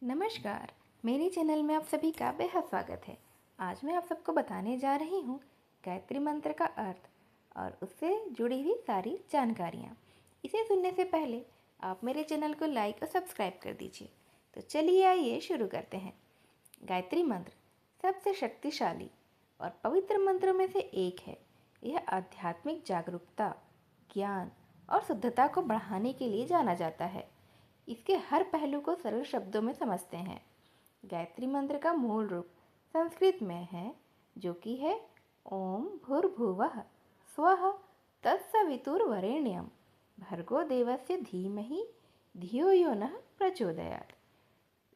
नमस्कार। मेरे चैनल में आप सभी का बेहद स्वागत है। आज मैं आप सबको बताने जा रही हूँ गायत्री मंत्र का अर्थ और उससे जुड़ी हुई सारी जानकारियाँ। इसे सुनने से पहले आप मेरे चैनल को लाइक और सब्सक्राइब कर दीजिए। तो चलिए आइए शुरू करते हैं। गायत्री मंत्र सबसे शक्तिशाली और पवित्र मंत्रों में से एक है। यह आध्यात्मिक जागरूकता, ज्ञान और शुद्धता को बढ़ाने के लिए जाना जाता है। इसके हर पहलू को सरल शब्दों में समझते हैं। गायत्री मंत्र का मूल रूप संस्कृत में है, जो कि है ओम भूर्भुवः स्वः तत्सवितुर्वरेण्यं भर्गो देवस्य धीमहि धियो यो नः प्रचोदयात्।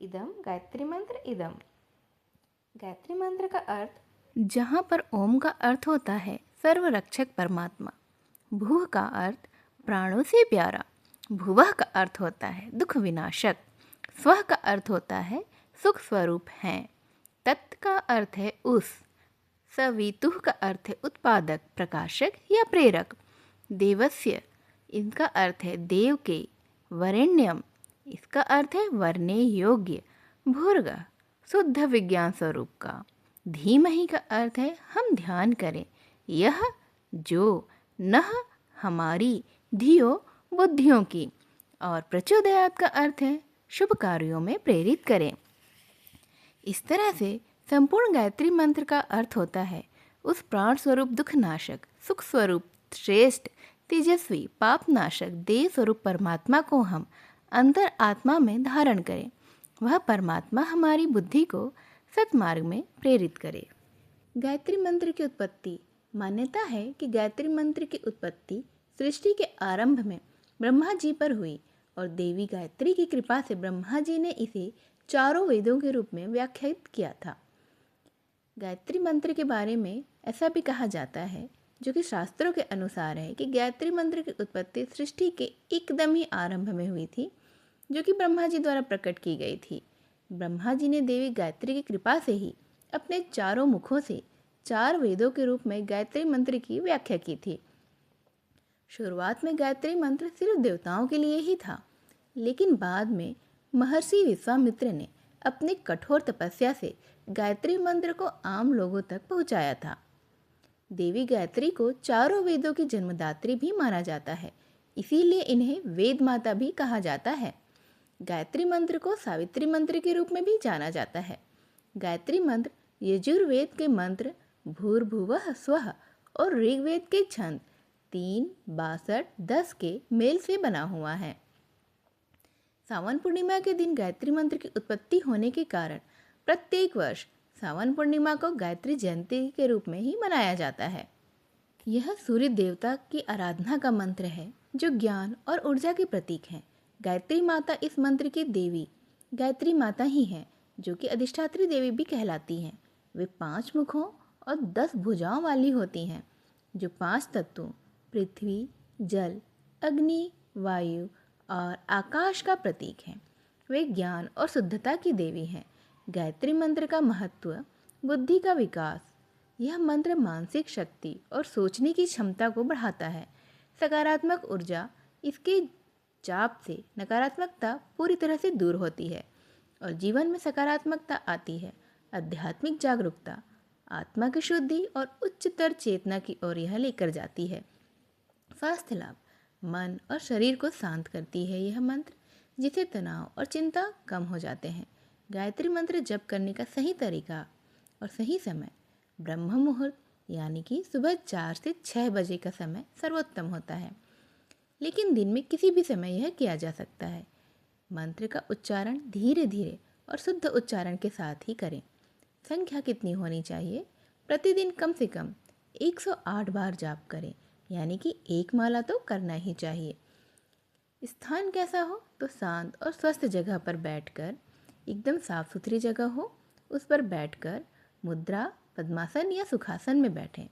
इदम गायत्री मंत्र इदम। गायत्री मंत्र का अर्थ जहाँ पर ओम का अर्थ होता है सर्वरक्षक परमात्मा, भूः का अर्थ प्राणों से प्यारा, भुवः का अर्थ होता है दुख विनाशक, स्वः का अर्थ होता है सुख स्वरूप हैं, तत् का अर्थ है उस, सवितुः का अर्थ है उत्पादक, प्रकाशक या प्रेरक, देवस्य इनका अर्थ है देव के, वरेण्यम इसका अर्थ है वरने योग्य, भूर्ग शुद्ध विज्ञान स्वरूप का, धीमहि का अर्थ है हम ध्यान करें, यह जो, नह हमारी, धियो बुद्धियों की, और प्रचोदयात् का अर्थ है शुभ कार्यों में प्रेरित करें। इस तरह से संपूर्ण गायत्री मंत्र का अर्थ होता है उस प्राण स्वरूप दुखनाशक, सुख स्वरूप श्रेष्ठ, तेजस्वी, पापनाशक, देव स्वरूप परमात्मा को हम अंतर आत्मा में धारण करें। वह परमात्मा हमारी बुद्धि को सत्मार्ग में प्रेरित करे। गायत्री मंत्र की उत्पत्ति। मान्यता है कि गायत्री मंत्र की उत्पत्ति सृष्टि के आरंभ में ब्रह्मा जी पर हुई और देवी गायत्री की कृपा से ब्रह्मा जी ने इसे चारों वेदों के रूप में व्याख्यायित किया था। गायत्री मंत्र के बारे में ऐसा भी कहा जाता है, जो कि शास्त्रों के अनुसार है, कि गायत्री मंत्र की उत्पत्ति सृष्टि के एकदम ही आरंभ में हुई थी, जो कि ब्रह्मा जी द्वारा प्रकट की गई थी। ब्रह्मा जी ने देवी गायत्री की कृपा से ही अपने चारों मुखों से चार वेदों के रूप में गायत्री मंत्र की व्याख्या की थी। शुरुआत में गायत्री मंत्र सिर्फ देवताओं के लिए ही था, लेकिन बाद में महर्षि विश्वामित्र ने अपनी कठोर तपस्या से गायत्री मंत्र को आम लोगों तक पहुंचाया था। देवी गायत्री को चारों वेदों की जन्मदात्री भी माना जाता है, इसीलिए इन्हें वेद माता भी कहा जाता है। गायत्री मंत्र को सावित्री मंत्र के रूप में भी जाना जाता है। गायत्री मंत्र यजुर्वेद के मंत्र भूर्भुवः स्वः और ऋग्वेद के छंद 3, 62, 10 के मेल से बना हुआ है। सावन पूर्णिमा के दिन गायत्री मंत्र की उत्पत्ति होने के कारण प्रत्येक वर्ष सावन पूर्णिमा को गायत्री जयंती के रूप में ही मनाया जाता है। यह सूर्य देवता की आराधना का मंत्र है, जो ज्ञान और ऊर्जा के प्रतीक है। गायत्री माता इस मंत्र की देवी गायत्री माता ही है, जो कि अधिष्ठात्री देवी भी कहलाती हैं। वे 5 मुखों और 10 भुजाओं वाली होती हैं, जो 5 तत्वों पृथ्वी, जल, अग्नि, वायु और आकाश का प्रतीक हैं। वे ज्ञान और शुद्धता की देवी हैं। गायत्री मंत्र का महत्व, बुद्धि का विकास। यह मंत्र मानसिक शक्ति और सोचने की क्षमता को बढ़ाता है। सकारात्मक ऊर्जा। इसके जाप से नकारात्मकता पूरी तरह से दूर होती है और जीवन में सकारात्मकता आती है। आध्यात्मिक जागरूकता, आत्मा की शुद्धि और उच्चतर चेतना की ओर यह लेकर जाती है। स्वास्थ्य लाभ। मन और शरीर को शांत करती है यह मंत्र, जिससे तनाव और चिंता कम हो जाते हैं। गायत्री मंत्र जप करने का सही तरीका और सही समय। ब्रह्म मुहूर्त यानी कि सुबह 4 से 6 बजे का समय सर्वोत्तम होता है, लेकिन दिन में किसी भी समय यह किया जा सकता है। मंत्र का उच्चारण धीरे धीरे और शुद्ध उच्चारण के साथ ही करें। संख्या कितनी होनी चाहिए? प्रतिदिन कम से कम 108 बार जाप करें, यानी कि 1 माला तो करना ही चाहिए। स्थान कैसा हो? तो शांत और स्वस्थ जगह पर बैठकर, एकदम साफ सुथरी जगह हो, उस पर बैठकर मुद्रा, पद्मासन या सुखासन में बैठें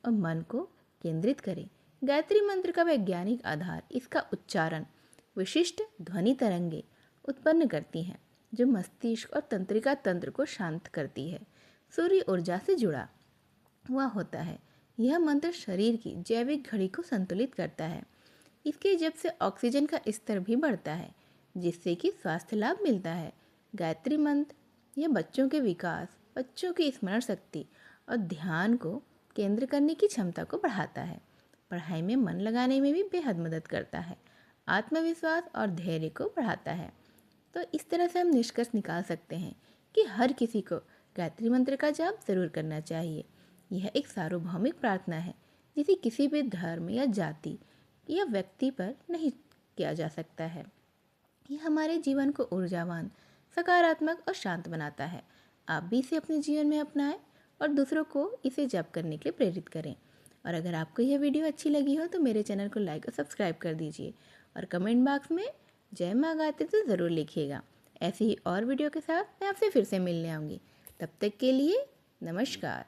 और मन को केंद्रित करें। गायत्री मंत्र का वैज्ञानिक आधार इसका उच्चारण विशिष्ट ध्वनि तरंगे उत्पन्न करती हैं, जो मस्तिष्क और तंत्रिका तंत्र को शांत करती है। सूर्य ऊर्जा से जुड़ा हुआ होता है। यह मंत्र शरीर की जैविक घड़ी को संतुलित करता है। इसके जप से ऑक्सीजन का स्तर भी बढ़ता है, जिससे कि स्वास्थ्य लाभ मिलता है। गायत्री मंत्र यह बच्चों के विकास, बच्चों की स्मरण शक्ति और ध्यान को केंद्र करने की क्षमता को बढ़ाता है। पढ़ाई में मन लगाने में भी बेहद मदद करता है। आत्मविश्वास और धैर्य को बढ़ाता है। तो इस तरह से हम निष्कर्ष निकाल सकते हैं कि हर किसी को गायत्री मंत्र का जाप जरूर करना चाहिए। यह एक सार्वभौमिक प्रार्थना है जिसे किसी भी धर्म या जाति या व्यक्ति पर नहीं किया जा सकता है। यह हमारे जीवन को ऊर्जावान, सकारात्मक और शांत बनाता है। आप भी इसे अपने जीवन में अपनाएं और दूसरों को इसे जप करने के लिए प्रेरित करें। और अगर आपको यह वीडियो अच्छी लगी हो तो मेरे चैनल को लाइक और सब्सक्राइब कर दीजिए और कमेंट बॉक्स में जय माँ गायत्री तो ज़रूर लिखिएगा। ऐसी ही और वीडियो के साथ मैं आपसे फिर से मिलने आऊँगी। तब तक के लिए नमस्कार।